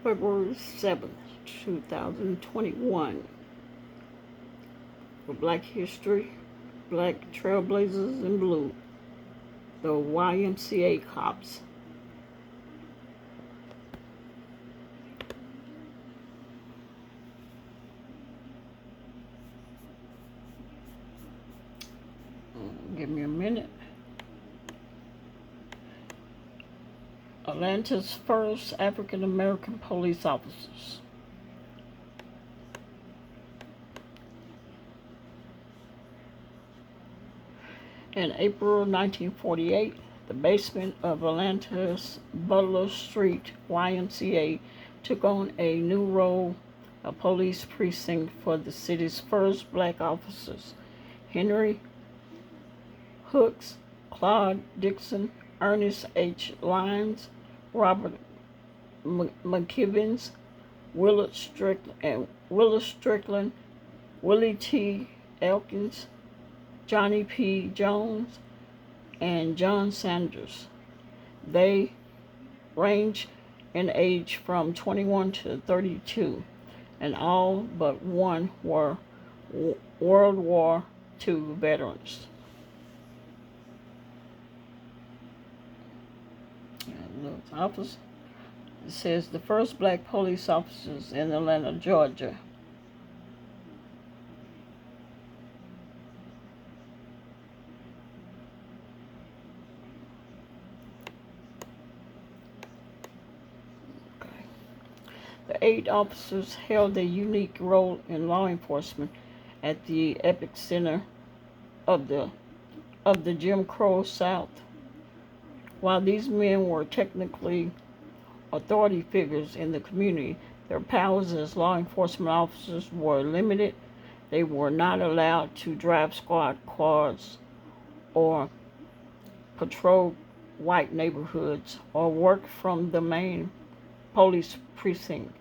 February 7th, 2021, for Black History, Black Trailblazers in Blue, the YMCA cops. Give me a minute. Atlanta's first African American police officers. In April 1948, the basement of Atlanta's Butler Street YMCA took on a new role, a police precinct for the city's first black officers, Henry Hooks, Claude Dixon, Ernest H. Lyons, Robert McKibbins, Willard Strickland, Willie T. Elkins, Johnny P. Jones, and John Sanders. They range in age from 21 to 32, and all but one were World War II veterans. Office. It says the first black police officers in Atlanta, Georgia. Okay. The 8 officers held a unique role in law enforcement at the epicenter of the Jim Crow South. While these men were technically authority figures in the community, their powers as law enforcement officers were limited. They were not allowed to drive squad cars or patrol white neighborhoods or work from the main police precinct.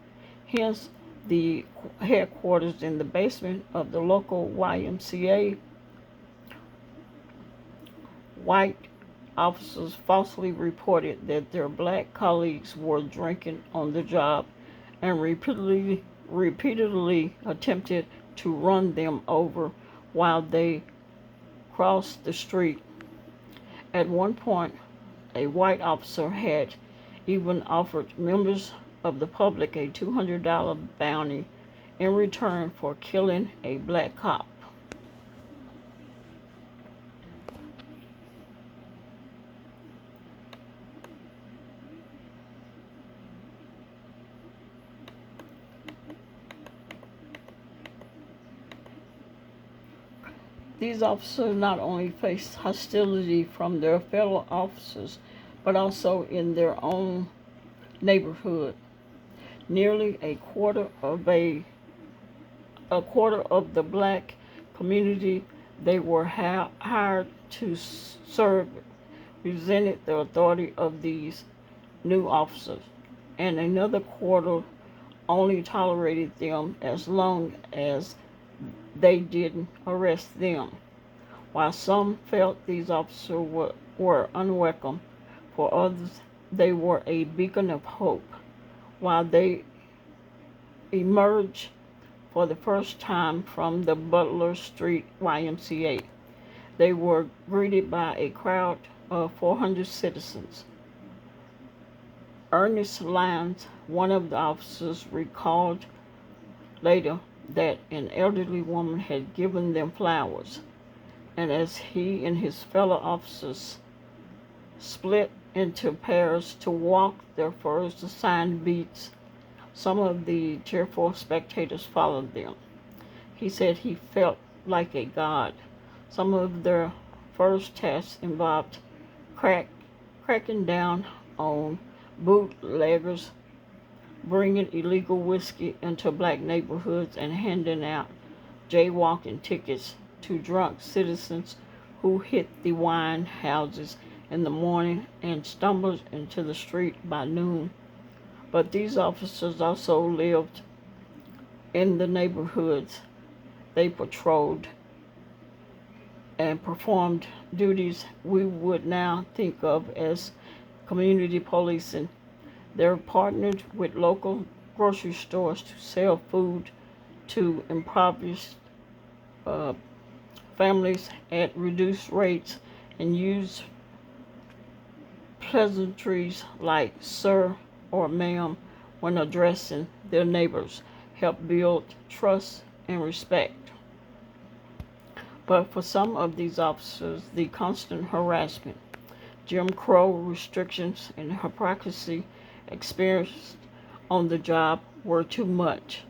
Hence, the headquarters in the basement of the local YMCA. White officers falsely reported that their black colleagues were drinking on the job and repeatedly attempted to run them over while they crossed the street. At one point, a white officer had even offered members of the public a $200 bounty in return for killing a black cop. These officers not only faced hostility from their fellow officers, but also in their own neighborhood. Nearly a quarter of the black community they were hired to serve resented the authority of these new officers, and another quarter only tolerated them as long as they didn't arrest them. While some felt these officers were unwelcome, for others they were a beacon of hope. While they emerged for the first time from the Butler Street YMCA, they were greeted by a crowd of 400 citizens. Ernest Lyons, one of the officers, recalled later that an elderly woman had given them flowers, and as he and his fellow officers split into pairs to walk their first assigned beats, some of the cheerful spectators followed them. He said he felt like a god. Some of their first tasks involved cracking down on bootleggers, bringing illegal whiskey into black neighborhoods, and handing out jaywalking tickets to drunk citizens who hit the wine houses in the morning and stumbled into the street by noon. But these officers also lived in the neighborhoods they patrolled and performed duties we would now think of as community policing. They're partnered with local grocery stores to sell food to impoverished uh, families at reduced rates and use pleasantries like sir or ma'am when addressing their neighbors help build trust and respect. But for some of these officers, the constant harassment, Jim Crow restrictions, and hypocrisy experienced on the job were too much.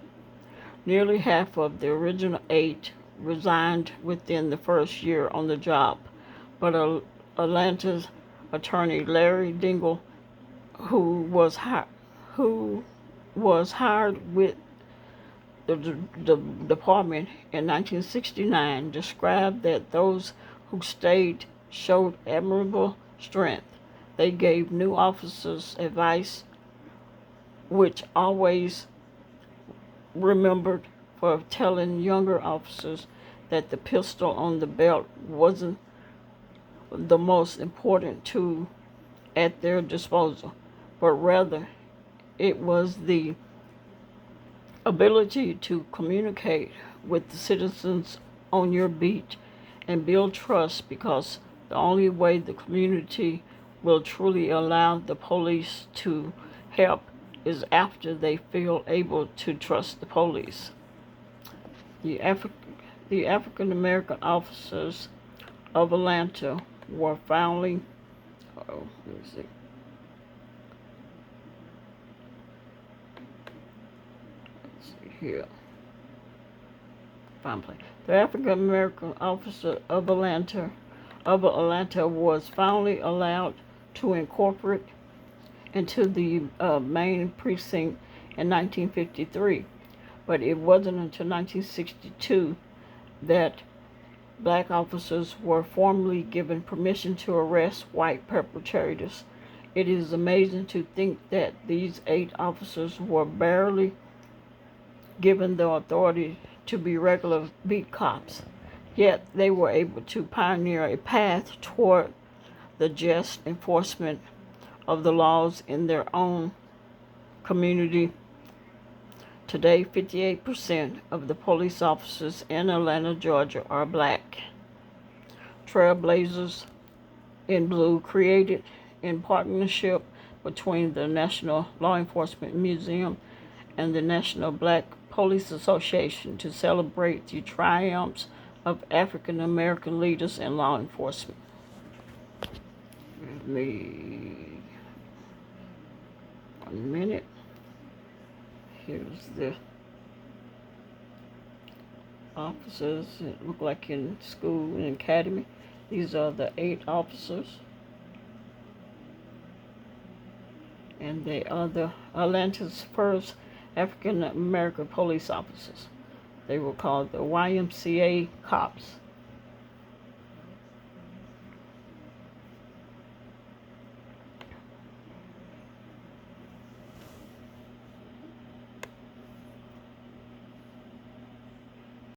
Nearly half of the original 8 resigned within the first year on the job, but Atlanta's attorney Larry Dingle, who was hired with the department in 1969, described that those who stayed showed admirable strength. They gave new officers advice, which always remembered for telling younger officers that the pistol on the belt wasn't the most important tool at their disposal, but rather it was the ability to communicate with the citizens on your beat and build trust, because the only way the community will truly allow the police to help is after they feel able to trust the police. The African American officers of Atlanta were finally here. The African American officer of Atlanta was finally allowed to incorporate into the main precinct in 1953, but it wasn't until 1962 that black officers were formally given permission to arrest white perpetrators. It is amazing to think that these 8 officers were barely given the authority to be regular beat cops, yet they were able to pioneer a path toward the just enforcement of the laws in their own community. Today, 58% of the police officers in Atlanta, Georgia are black. Trailblazers in Blue, created in partnership between the National Law Enforcement Museum and the National Black Police Association to celebrate the triumphs of African American leaders in law enforcement. Give me 1 minute. Here's the officers. It look like in school and academy. These are the 8 officers. And they are the Atlanta's first African American police officers. They were called the YMCA cops.